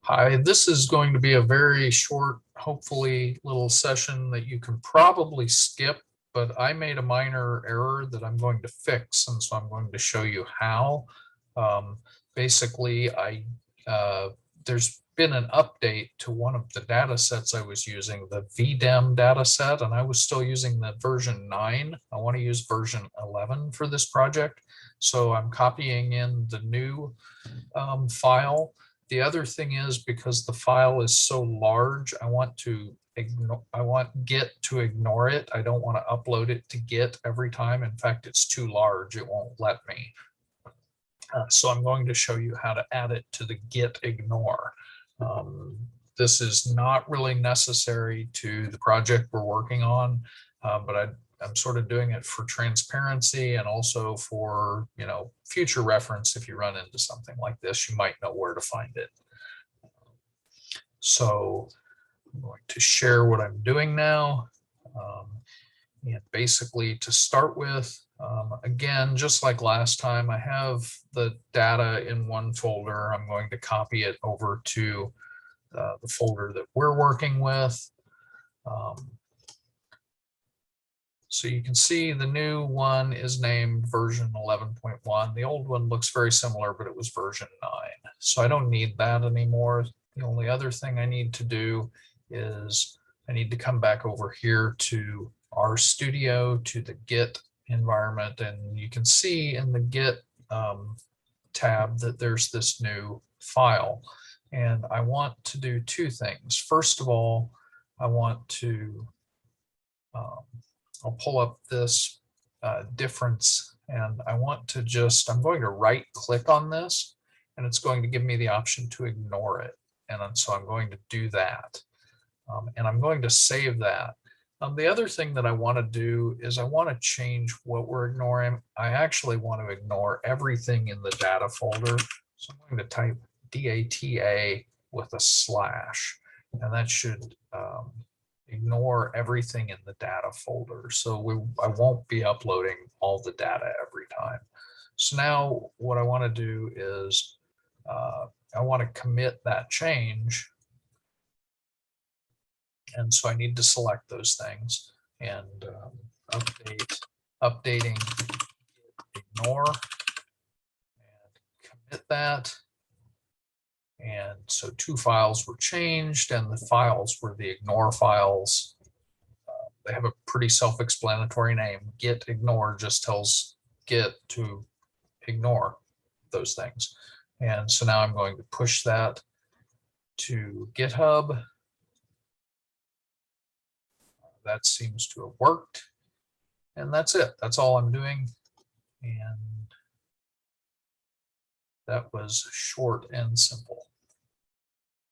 Hi, this is going to be a very short, hopefully little session that you can probably skip, but I made a minor error that I'm going to fix, and so I'm going to show you how. Basically, there's been an update to one of the data sets I was using, the VDEM data set, and I was still using the version 9. I want to use version 11 for this project. So I'm copying in the new file. The other thing is, because the file is so large, I want Git to ignore it. I don't want to upload it to Git every time. In fact, it's too large. It won't let me. So I'm going to show you how to add it to the git ignore. This is not really necessary to the project we're working on, but I'm sort of doing it for transparency and also for, future reference. If you run into something like this, you might know where to find it. So I'm going to share what I'm doing now. And basically, to start with, again, just like last time, I have the data in one folder. I'm going to copy it over to the folder that we're working with. So you can see the new one is named version 11.1. The old one looks very similar, but it was version 9. So I don't need that anymore. The only other thing I need to do is I need to come back over here to RStudio, to the Git environment, and you can see in the Git tab that there's this new file. And I want to do two things. First of all, I want to I'll pull up this difference, and I'm going to right click on this, and it's going to give me the option to ignore it. And so I'm going to do that. And I'm going to save that. The other thing that I want to do is I want to change what we're ignoring. I actually want to ignore everything in the data folder. So I'm going to type data with a slash, and that should ignore everything in the data folder. So I won't be uploading all the data every time. So now what I want to do is I want to commit that change. And so I need to select those things and updating ignore, and commit that. And so two files were changed, and the files were the ignore files. They have a pretty self-explanatory name. Git ignore just tells Git to ignore those things. And so now I'm going to push that to GitHub. That seems to have worked. And that's it. That's all I'm doing. And that was short and simple.